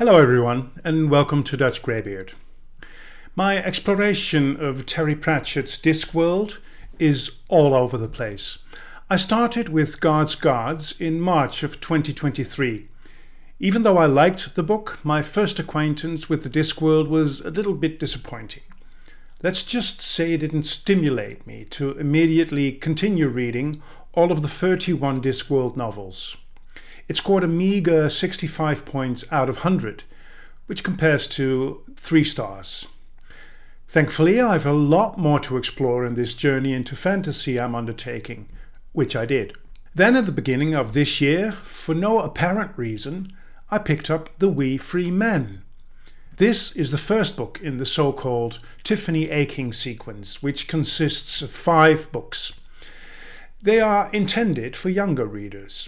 Hello everyone, and welcome to Dutchgreybeard. My exploration of Terry Pratchett's Discworld is all over the place. I started with Guards Guards in March of 2023. Even though I liked the book, my first acquaintance with the Discworld was a little bit disappointing. Let's just say it didn't stimulate me to immediately continue reading all of the 31 Discworld novels. It scored a meager 65 points out of 100, which compares to 3 stars. Thankfully, I have a lot more to explore in this journey into fantasy I'm undertaking, which I did. Then at the beginning of this year, for no apparent reason, I picked up The We Free Men. This is the first book in the so-called Tiffany Aching sequence, which consists of 5 books. They are intended for younger readers.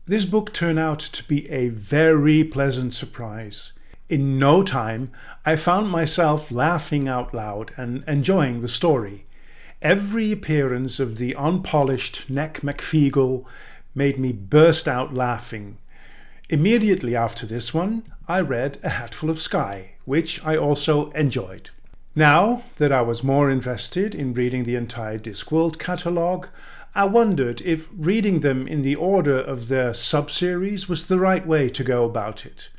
This book turned out to be a very pleasant surprise. In no time, I found myself laughing out loud and enjoying the story. Every appearance of the unpolished Neck McFeagle made me burst out laughing. Immediately after this one, I read A Hatful of Sky, which I also enjoyed. Now that I was more invested in reading the entire Discworld catalogue, I wondered if reading them in the order of their sub-series was the right way to go about it.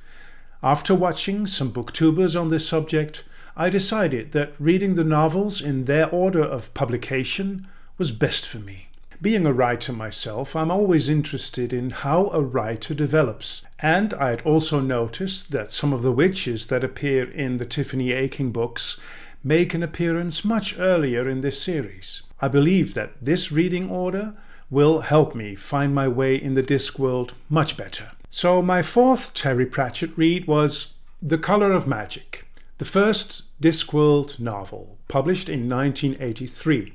After watching some booktubers on this subject, I decided that reading the novels in their order of publication was best for me. Being a writer myself, I'm always interested in how a writer develops, and I had also noticed that some of the witches that appear in the Tiffany Aching books make an appearance much earlier in this series. I believe that this reading order will help me find my way in the Discworld much better. So my fourth Terry Pratchett read was The Colour of Magic, the first Discworld novel, published in 1983.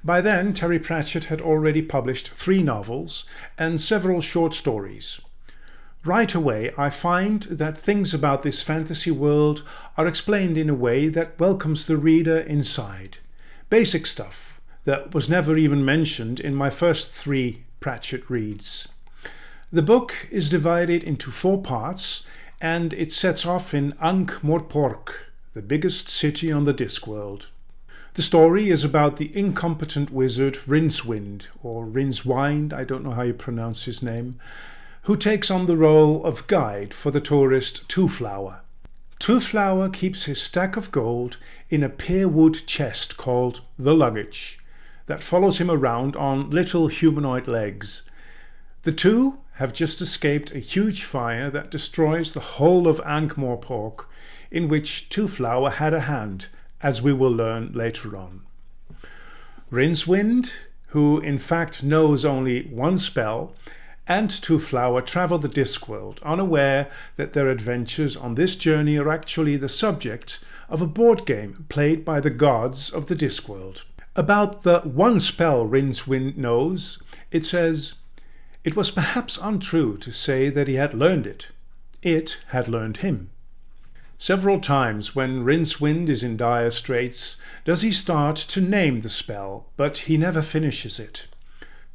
By then, Terry Pratchett had already published 3 novels and several short stories. Right away, I find that things about this fantasy world are explained in a way that welcomes the reader inside. Basic stuff that was never even mentioned in my first 3 Pratchett reads. The book is divided into 4 parts, and it sets off in Ankh-Morpork, the biggest city on the Discworld. The story is about the incompetent wizard Rincewind, or Rincewind, I don't know how you pronounce his name, who takes on the role of guide for the tourist Twoflower. Twoflower keeps his stack of gold in a pear-wood chest called the Luggage that follows him around on little humanoid legs. The two have just escaped a huge fire that destroys the whole of Ankh-Morpork, in which Twoflower had a hand, as we will learn later on. Rincewind, who in fact knows only one spell, and Twoflower travel the Discworld, unaware that their adventures on this journey are actually the subject of a board game played by the gods of the Discworld. About the one spell Rincewind knows, it says, "It was perhaps untrue to say that he had learned it. It had learned him." Several times when Rincewind is in dire straits, does he start to name the spell, but he never finishes it.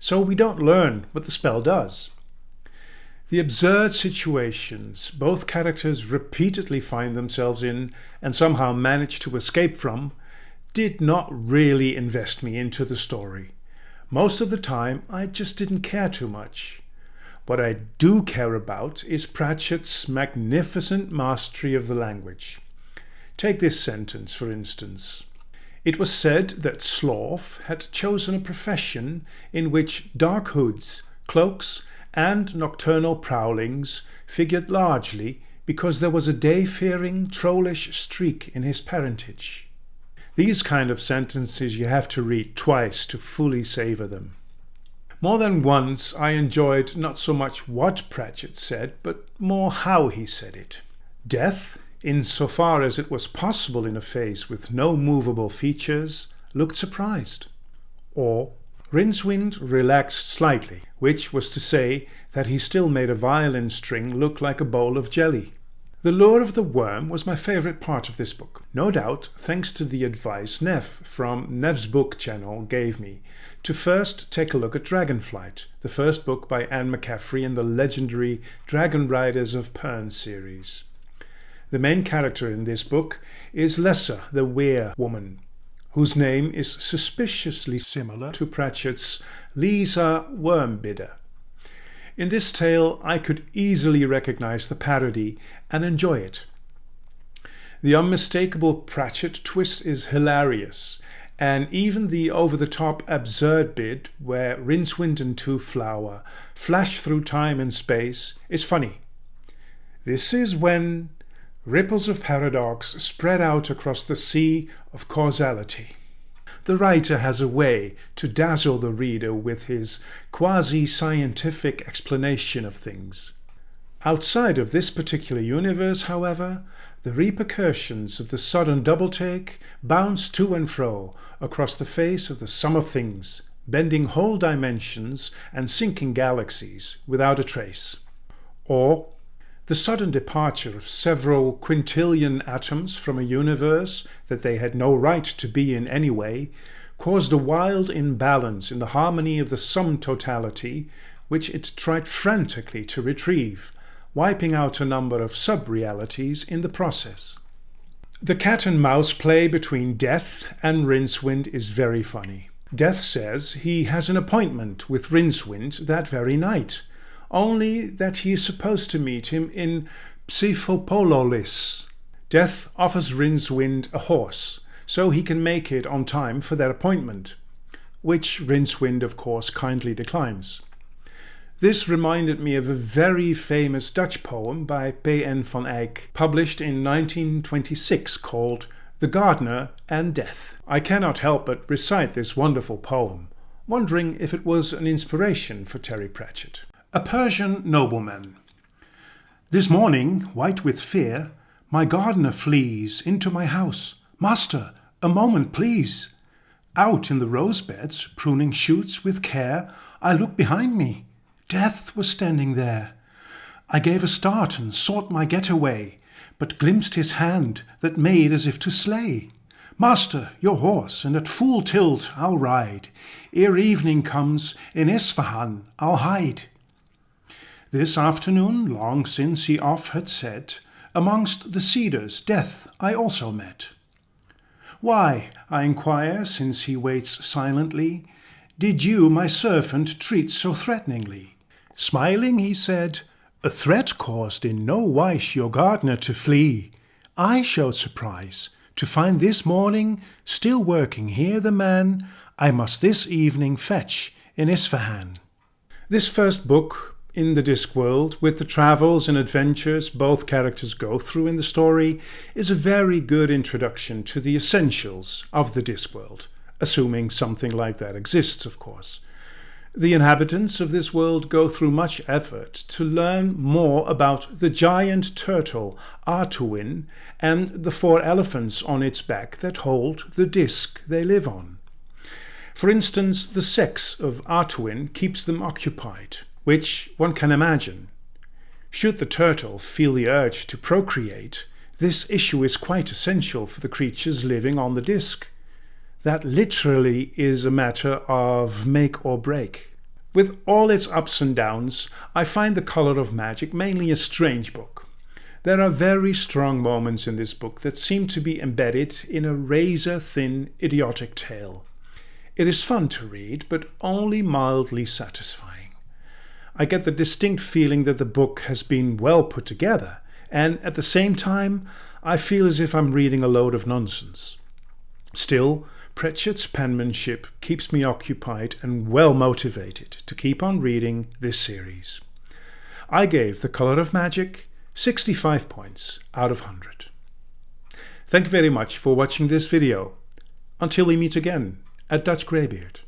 So we don't learn what the spell does. The absurd situations both characters repeatedly find themselves in and somehow manage to escape from did not really invest me into the story. Most of the time I just didn't care too much. What I do care about is Pratchett's magnificent mastery of the language. Take this sentence, for instance. It was said that Sloth had chosen a profession in which dark hoods, cloaks, and nocturnal prowlings figured largely because there was a day-fearing, trollish streak in his parentage. These kind of sentences you have to read twice to fully savor them. More than once I enjoyed not so much what Pratchett said, but more how he said it. Death, insofar as it was possible in a face with no movable features, looked surprised. Or Rincewind relaxed slightly, which was to say that he still made a violin string look like a bowl of jelly. The lure of the worm was my favourite part of this book, no doubt thanks to the advice Nev from Nev's Book channel gave me to first take a look at Dragonflight, the first book by Anne McCaffrey in the legendary Dragon Riders of Pern series. The main character in this book is Lessa, the were-woman, whose name is suspiciously similar to Pratchett's Lisa Wormbidder. In this tale I could easily recognize the parody and enjoy it. The unmistakable Pratchett twist is hilarious, and even the over-the-top absurd bit where Rincewind and Twoflower flash through time and space is funny. This is when ripples of paradox spread out across the sea of causality. The writer has a way to dazzle the reader with his quasi-scientific explanation of things. Outside of this particular universe, however, the repercussions of the sudden double-take bounce to and fro across the face of the sum of things, bending whole dimensions and sinking galaxies without a trace. Or the sudden departure of several quintillion atoms from a universe that they had no right to be in anyway caused a wild imbalance in the harmony of the sum totality which it tried frantically to retrieve, wiping out a number of sub-realities in the process. The cat and mouse play between Death and Rincewind is very funny. Death says he has an appointment with Rincewind that very night, only that he is supposed to meet him in Psephopololis. Death offers Rincewind a horse, so he can make it on time for their appointment, which Rincewind of course kindly declines. This reminded me of a very famous Dutch poem by P.N. van Eyck, published in 1926, called The Gardener and Death. I cannot help but recite this wonderful poem, wondering if it was an inspiration for Terry Pratchett. A Persian nobleman. This morning, white with fear, my gardener flees into my house. Master, a moment please. Out in the rose beds, pruning shoots with care, I look behind me. Death was standing there. I gave a start and sought my getaway, but glimpsed his hand that made as if to slay. Master, your horse, and at full tilt I'll ride. Ere evening comes, in Isfahan I'll hide. This afternoon, long since he off had set, amongst the cedars Death I also met. Why, I inquire, since he waits silently, did you my servant treat so threateningly? Smiling, he said, a threat caused in no wise your gardener to flee. I showed surprise to find this morning still working here the man I must this evening fetch in Isfahan. This first book in the Discworld, with the travels and adventures both characters go through in the story, is a very good introduction to the essentials of the Discworld, assuming something like that exists, of course. The inhabitants of this world go through much effort to learn more about the giant turtle Artuin and the 4 elephants on its back that hold the disc they live on. For instance, the sex of Artuin keeps them occupied, which one can imagine. Should the turtle feel the urge to procreate, this issue is quite essential for the creatures living on the disc. That literally is a matter of make or break. With all its ups and downs, I find The Colour of Magic mainly a strange book. There are very strong moments in this book that seem to be embedded in a razor-thin, idiotic tale. It is fun to read, but only mildly satisfying. I get the distinct feeling that the book has been well put together, and at the same time, I feel as if I'm reading a load of nonsense. Still, Pratchett's penmanship keeps me occupied and well motivated to keep on reading this series. I gave The Colour of Magic 65 points out of 100. Thank you very much for watching this video. Until we meet again at Dutchgreybeard.